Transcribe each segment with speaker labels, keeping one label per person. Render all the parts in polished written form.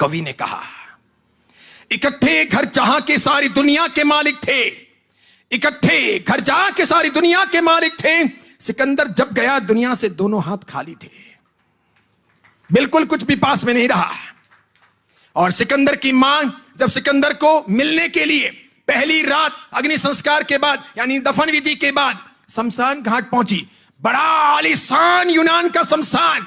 Speaker 1: कवि ने कहा। इकट्ठे घर जहां के सारी दुनिया के मालिक थे, इकट्ठे घर जहां के सारी दुनिया के मालिक थे। सिकंदर जब गया दुनिया से दोनों हाथ खाली थे, बिल्कुल कुछ भी पास में नहीं रहा। और सिकंदर की मां जब सिकंदर को मिलने के लिए पहली रात अग्नि संस्कार के बाद यानी दफन विधि के बाद शमशान घाट पहुंची, बड़ा आलीशान यूनान का शमशान,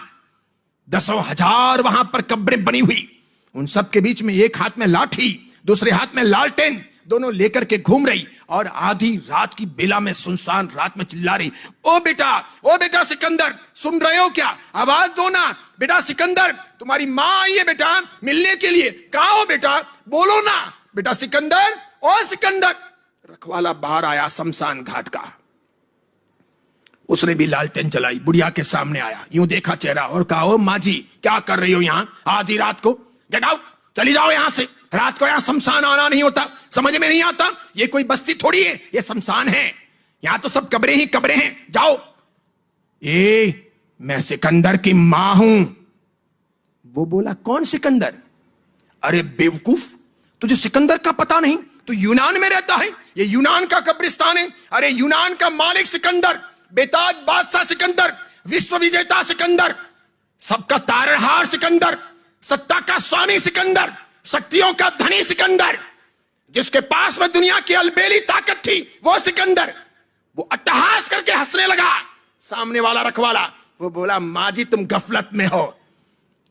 Speaker 1: दसों हजार वहां पर कब्रें बनी हुई। उन सब के बीच में एक हाथ में लाठी, दूसरे हाथ में लालटेन, दोनों लेकर के घूम रही और आधी रात की बेला में सुनसान रात में चिल्ला रही, ओ बेटा सिकंदर, सुन रहे हो क्या? आवाज दो ना बेटा सिकंदर, तुम्हारी मां आई है बेटा मिलने के लिए, कहां हो बेटा, बोलो ना बेटा सिकंदर, ओ सिकंदर। रखवाला बाहर आया शमशान घाट का, उसने भी लालटेन जलाई, बुढ़िया के सामने आया, यूं देखा चेहरा और कहा, ओ माँ जी क्या कर रही हो यहां आधी रात को? गेट आउट, चली जाओ यहां से, रात को यहां शमशान आना नहीं होता, समझ में नहीं आता? ये कोई बस्ती थोड़ी है, ये शमशान है, यहां तो सब कब्रें ही कब्रें हैं, जाओ। मैं सिकंदर की मां हूं। वो बोला, कौन सिकंदर? अरे बेवकूफ, तुझे सिकंदर का पता नहीं? तू यूनान में रहता है, ये यूनान का कब्रिस्तान है। अरे यूनान का मालिक सिकंदर, बेताज बादशाह सिकंदर, विश्व विजेता सिकंदर, सबका तारनहार सिकंदर, सत्ता का स्वामी सिकंदर, शक्तियों का धनी सिकंदर, जिसके पास में दुनिया की अलबेली ताकत थी, वो सिकंदर। वो अट्टहास करके हंसने लगा सामने वाला रखवाला। वो बोला, माँ जी तुम गफलत में हो,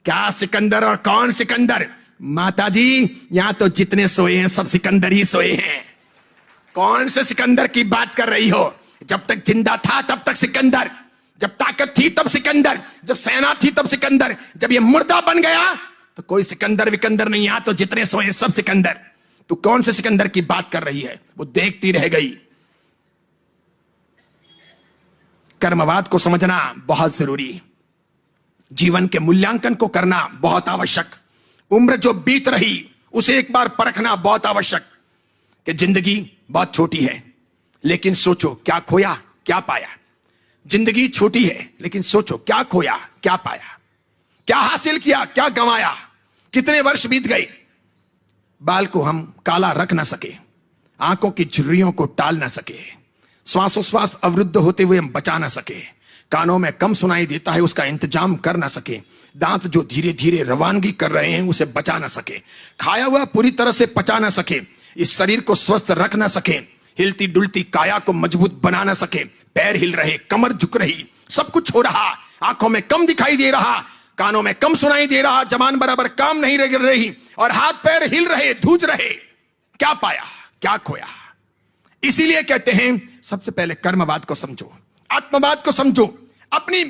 Speaker 1: क्या सिकंदर और कौन सिकंदर? माता जी यहां तो जितने सोए हैं सब सिकंदर ही सोए हैं। कौन से सिकंदर की बात कर रही हो? जब तक जिंदा था तब तक सिकंदर, जब ताकत थी तब सिकंदर, जब सेना थी तब सिकंदर, जब ये मुर्दा बन गया तो कोई सिकंदर विकंदर नहीं, यहां तो जितने सोए सब सिकंदर। तू कौन से सिकंदर की बात कर रही है? वो देखती रह गई। कर्मवाद को समझना बहुत जरूरी, जीवन के मूल्यांकन को करना बहुत आवश्यक, उम्र जो बीत रही उसे एक बार परखना बहुत आवश्यक कि जिंदगी बहुत छोटी है, लेकिन सोचो क्या खोया क्या पाया। जिंदगी छोटी है लेकिन सोचो क्या खोया क्या पाया, क्या हासिल किया क्या गंवाया, कितने वर्ष बीत गए। बाल को हम काला रख ना सके, आंखों की झुर्रियों को टाल ना सके, श्वासोश्वास अवरुद्ध होते हुए हम बचा ना सके, कानों में कम सुनाई देता है उसका इंतजाम कर ना सके, दांत जो धीरे धीरे रवानगी कर रहे हैं उसे बचा ना सके, खाया हुआ पूरी तरह से पचा ना सके, इस शरीर को स्वस्थ रख ना सके, हिलती डुलती काया को मजबूत बना ना सके, पैर हिल रहे, कमर झुक रही, सब कुछ हो रहा, आंखों में कम दिखाई दे रहा, कानों में कम सुनाई दे रहा, जबान बराबर काम नहीं कर रही और हाथ पैर हिल रहे, धूज रहे। क्या पाया क्या खोया? इसीलिए कहते हैं सबसे पहले कर्मवाद को समझो, आत्मवाद को समझो, अपनी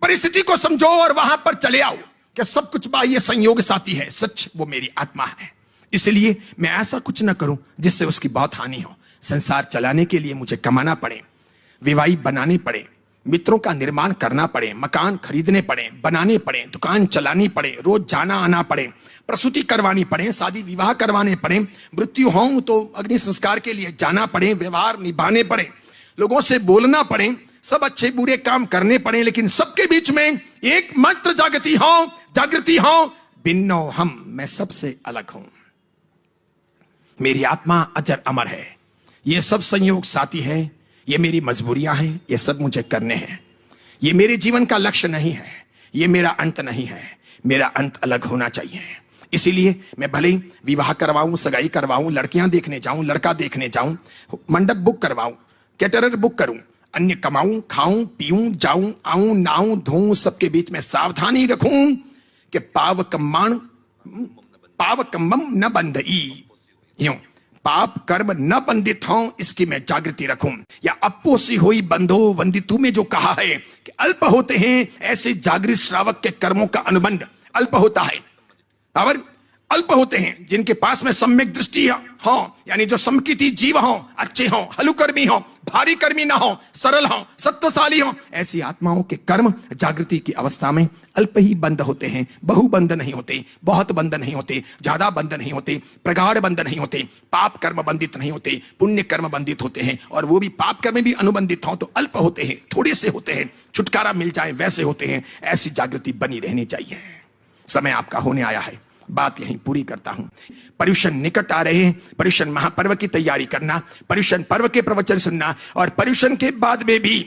Speaker 1: परिस्थिति को समझो और वहां पर चले आओ कि सब कुछ बाह्य संयोग साथी है, सच वो मेरी आत्मा है। इसलिए मैं ऐसा कुछ ना करूं जिससे उसकी बहुत हानि हो। संसार चलाने के लिए मुझे कमाना पड़े, विवाही बनानी पड़े, मित्रों का निर्माण करना पड़े, मकान खरीदने पड़े, बनाने पड़े, दुकान चलानी पड़े, रोज जाना आना पड़े, प्रसूति करवानी पड़े, शादी विवाह करवाने पड़े, मृत्यु हो तो अग्नि संस्कार के लिए जाना पड़े, व्यवहार निभाने पड़े, लोगों से बोलना पड़े, सब अच्छे बुरे काम करने पड़े, लेकिन सबके बीच में एकमात्र जागृति हो, भिन्नो हम, मैं सबसे अलग हूं, मेरी आत्मा अजर अमर है। ये सब संयोग साथी है, ये मेरी मजबूरियां हैं, ये सब मुझे करने हैं, ये मेरे जीवन का लक्ष्य नहीं है, ये मेरा अंत नहीं है, मेरा अंत अलग होना चाहिए। इसीलिए मैं भले ही विवाह करवाऊं, सगाई करवाऊं, लड़कियां देखने जाऊं, लड़का देखने जाऊं, मंडप बुक करवाऊं, कैटरर बुक करूं, अन्य कमाऊं, खाऊं, पीऊं, जाऊं, आऊं, नाऊं, धोऊं, सबके बीच में सावधानी रखूं कि पावकम्मम न बंधई, यूं पाप कर्म न बंधित हों, इसकी मैं जागृति रखूं। या अप्पो सी होई बंधो वंदितु में जो कहा है कि अल्प होते हैं ऐसे जागृत श्रावक के कर्मों का अनुबंध अल्प होता है, और अल्प होते हैं जिनके पास में सम्यक दृष्टि हो, यानी जो समकिती जीव हो, अच्छे हो, हलुकर्मी हो, भारी कर्मी ना हो, सरल हो, सत्वशाली हो, ऐसी आत्माओं के कर्म जागृति की अवस्था में अल्प ही बंद होते हैं, बहुबंद नहीं होते, बहुत बंद नहीं होते, ज्यादा बंद नहीं होते, प्रगाढ़ बंद नहीं होते, पाप कर्म बंधित नहीं होते, पुण्य कर्म बंधित होते हैं, और वो भी पाप कर्म भी अनुबंधित हो तो अल्प होते हैं, थोड़े से होते हैं, छुटकारा मिल जाए वैसे होते हैं। ऐसी जागृति बनी रहनी चाहिए। समय आपका होने आया है, बात यहीं पूरी करता हूं। पर्युषण निकट आ रहे हैं, पर्युषण महापर्व की तैयारी करना, पर्युषण पर्व के प्रवचन सुनना, और पर्युषण के बाद में भी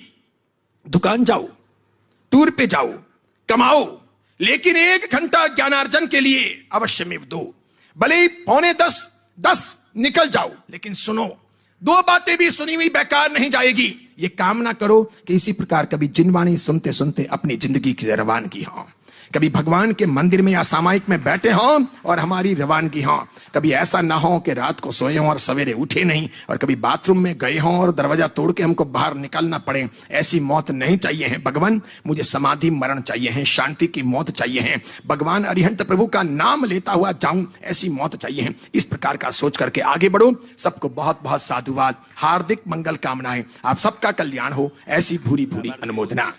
Speaker 1: दुकान जाओ, टूर पे जाओ, कमाओ, लेकिन 1 घंटा ज्ञानार्जन के लिए अवश्य में दो। भले ही 9:45-10 निकल जाओ, लेकिन सुनो। 2 बातें भी सुनी हुई बेकार नहीं जाएगी। ये कामना करो कि इसी प्रकार कभी जिनवाणी सुनते सुनते अपनी जिंदगी की रवानगी हो, कभी भगवान के मंदिर में या सामायिक में बैठे हों और हमारी रवानगी हो। कभी ऐसा ना हो कि रात को सोए हों और सवेरे उठे नहीं, और कभी बाथरूम में गए हों और दरवाजा तोड़ के हमको बाहर निकलना पड़े। ऐसी मौत नहीं चाहिए है भगवान, मुझे समाधि मरण चाहिए है, शांति की मौत चाहिए है, भगवान अरिहंत प्रभु का नाम लेता हुआ जाऊं, ऐसी मौत चाहिए है। इस प्रकार का सोच करके आगे बढ़ो। सबको बहुत बहुत साधुवाद, हार्दिक मंगल कामनाएं। आप सबका कल्याण हो, ऐसी भूरी भूरी अनुमोदना।